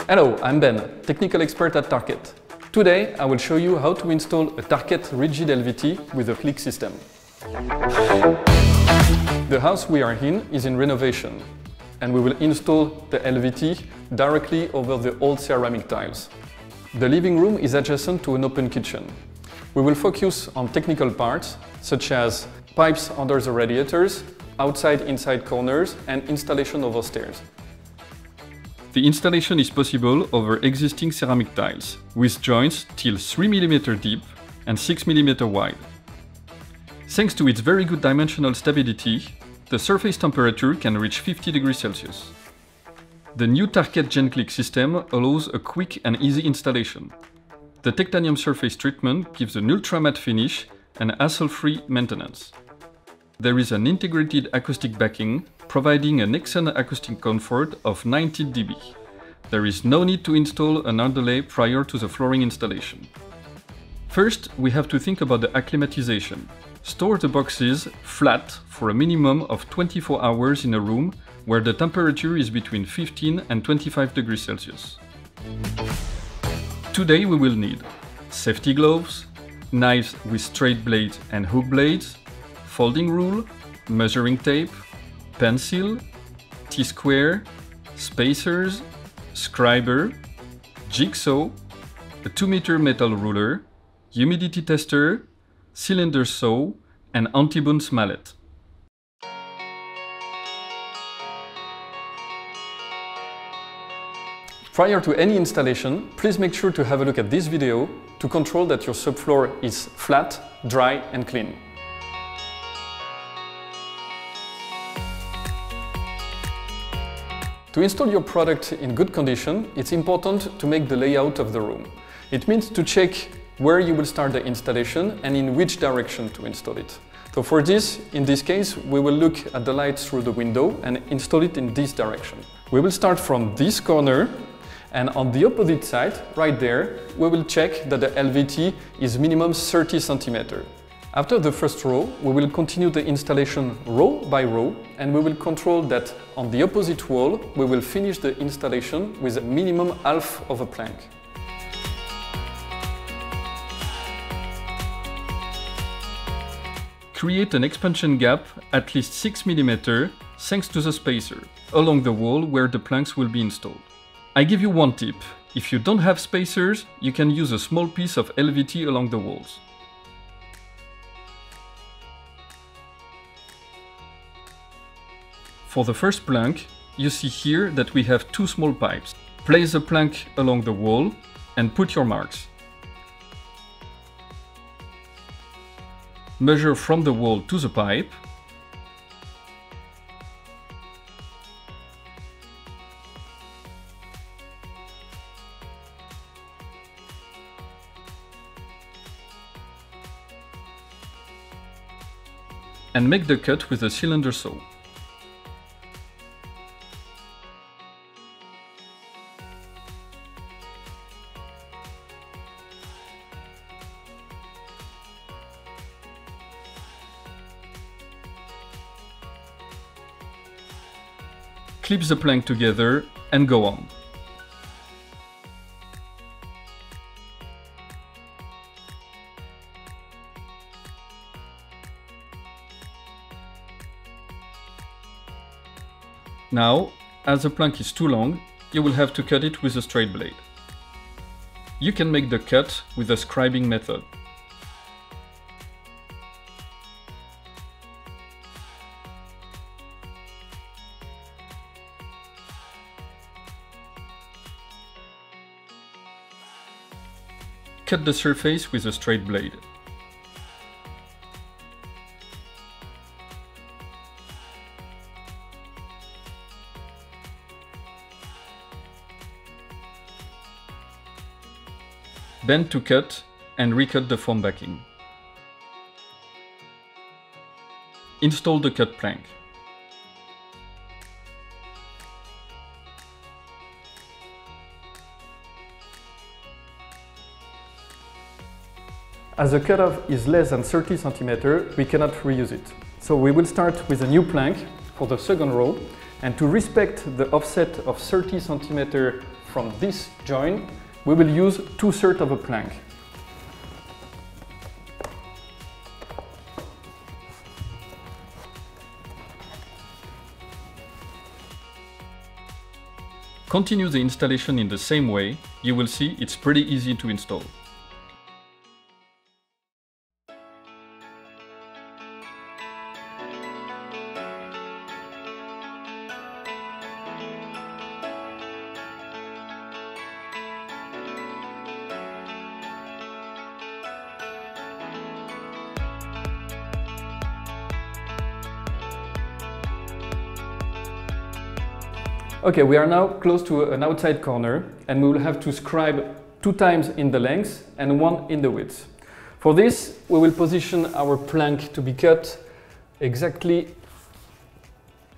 Hello, I'm Ben, technical expert at Tarkett. Today I will show you how to install a Tarkett rigid LVT with a click system. The house we are in is in renovation, and we will install the LVT directly over the old ceramic tiles. The living room is adjacent to an open kitchen. We will focus on technical parts such as pipes under the radiators, outside-inside corners and installation over stairs. The installation is possible over existing ceramic tiles, with joints till 3 mm deep and 6 mm wide. Thanks to its very good dimensional stability, the surface temperature can reach 50 degrees Celsius. The new Tarkett GenClick system allows a quick and easy installation. The titanium surface treatment gives an ultra-matte finish and hassle-free maintenance. There is an integrated acoustic backing, providing an excellent acoustic comfort of 90 dB. There is no need to install an underlay prior to the flooring installation. First, we have to think about the acclimatization. Store the boxes flat for a minimum of 24 hours in a room where the temperature is between 15 and 25 degrees Celsius. Today we will need safety gloves, knives with straight blades and hook blades, folding rule, measuring tape, pencil, T-square, spacers, scriber, jigsaw, a 2-meter metal ruler, humidity tester, cylinder saw, and anti-bounce mallet. Prior to any installation, please make sure to have a look at this video to control that your subfloor is flat, dry, and clean. To install your product in good condition, it's important to make the layout of the room. It means to check where you will start the installation and in which direction to install it. So for this, in this case, we will look at the light through the window and install it in this direction. We will start from this corner, and on the opposite side, right there, we will check that the LVT is minimum 30 cm. After the first row, we will continue the installation row by row, and we will control that on the opposite wall, we will finish the installation with a minimum half of a plank. Create an expansion gap at least 6 mm thanks to the spacer, along the wall where the planks will be installed. I give you one tip. If you don't have spacers, you can use a small piece of LVT along the walls. For the first plank, you see here that we have two small pipes. Place the plank along the wall and put your marks. Measure from the wall to the pipe. And make the cut with a cylinder saw. Clip the plank together and go on. Now, as the plank is too long, you will have to cut it with a straight blade. You can make the cut with the scribing method. Cut the surface with a straight blade. Bend to cut and recut the foam backing. Install the cut plank. as the cutoff is less than 30 cm, we cannot reuse it. So we will start with a new plank for the second row, and to respect the offset of 30 cm from this joint, we will use 2/3 of a plank. Continue the installation in the same way. You will see it's pretty easy to install. Okay, we are now close to an outside corner, and we will have to scribe 2 times in the length and 1 in the width. For this, we will position our plank to be cut exactly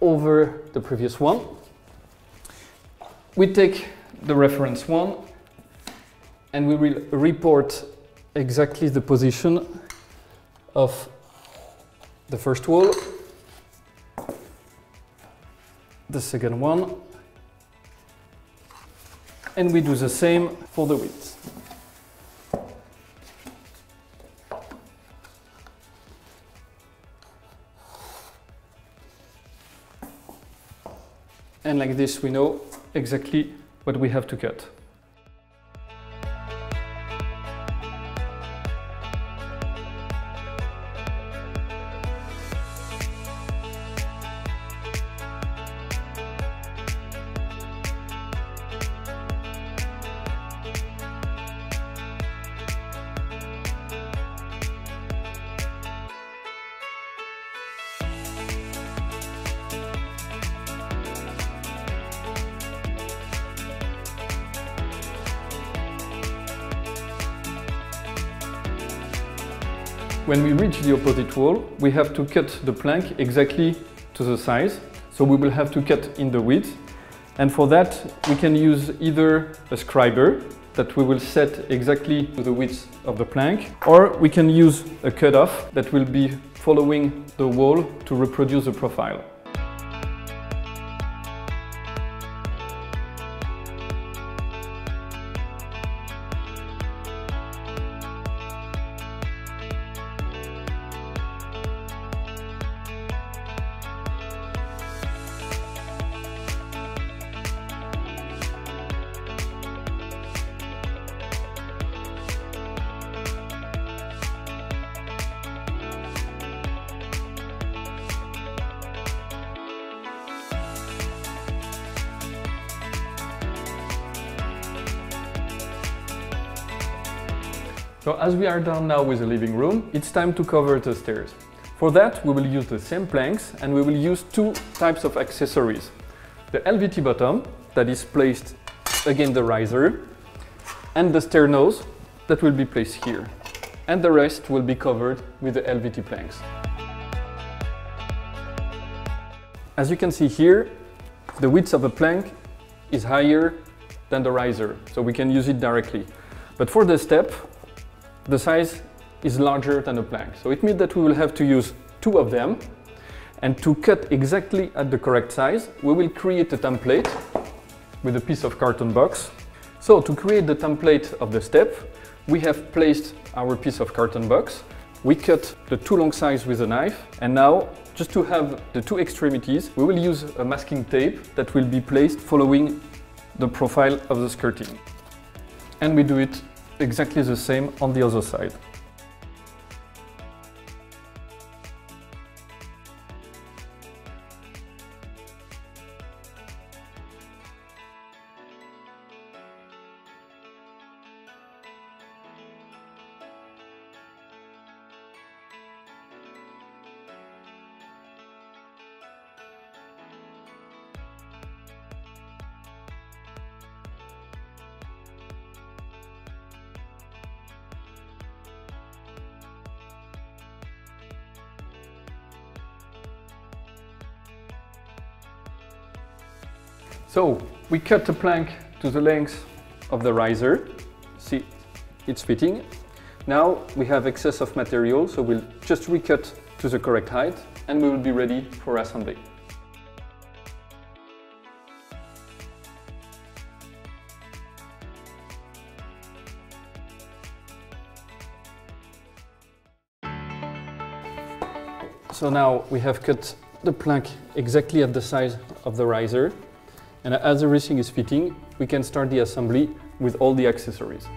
over the previous one. We take the reference one, and we will report exactly the position of the first wall, the second one, and we do the same for the width. And like this, we know exactly what we have to cut. When we reach the opposite wall, we have to cut the plank exactly to the size. So we will have to cut in the width. And for that, we can use either a scriber that we will set exactly to the width of the plank, or we can use a cutoff that will be following the wall to reproduce the profile. So as we are done now with the living room, it's time to cover the stairs. For that, we will use the same planks, and we will use 2 types of accessories. The LVT bottom, that is placed against the riser, and the stair nose, that will be placed here. And the rest will be covered with the LVT planks. As you can see here, the width of a plank is higher than the riser, so we can use it directly. But for the step, the size is larger than the plank. So it means that we will have to use 2 of them. And to cut exactly at the correct size, we will create a template with a piece of carton box. So to create the template of the step, we have placed our piece of carton box. We cut the 2 long sides with a knife. And now, just to have the 2 extremities, we will use a masking tape that will be placed following the profile of the skirting. And we do it exactly the same on the other side. So we cut the plank to the length of the riser. See, it's fitting. Now we have excess of material, so we'll just recut to the correct height and we will be ready for assembly. So now we have cut the plank exactly at the size of the riser, and as everything is fitting, we can start the assembly with all the accessories.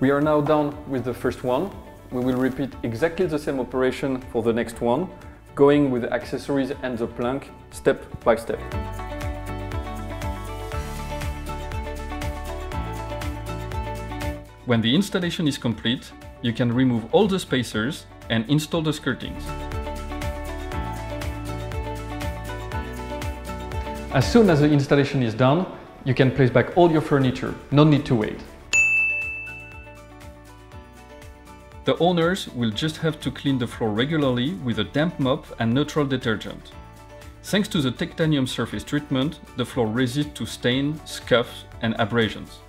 We are now done with the first one. We will repeat exactly the same operation for the next one, going with the accessories and the plank step by step. When the installation is complete, you can remove all the spacers and install the skirtings. As soon as the installation is done, you can place back all your furniture, no need to wait. The owners will just have to clean the floor regularly with a damp mop and neutral detergent. Thanks to the titanium surface treatment, the floor resists to stain, scuffs and abrasions.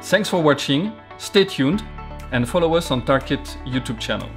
Thanks for watching, stay tuned and follow us on Tarkett YouTube channel.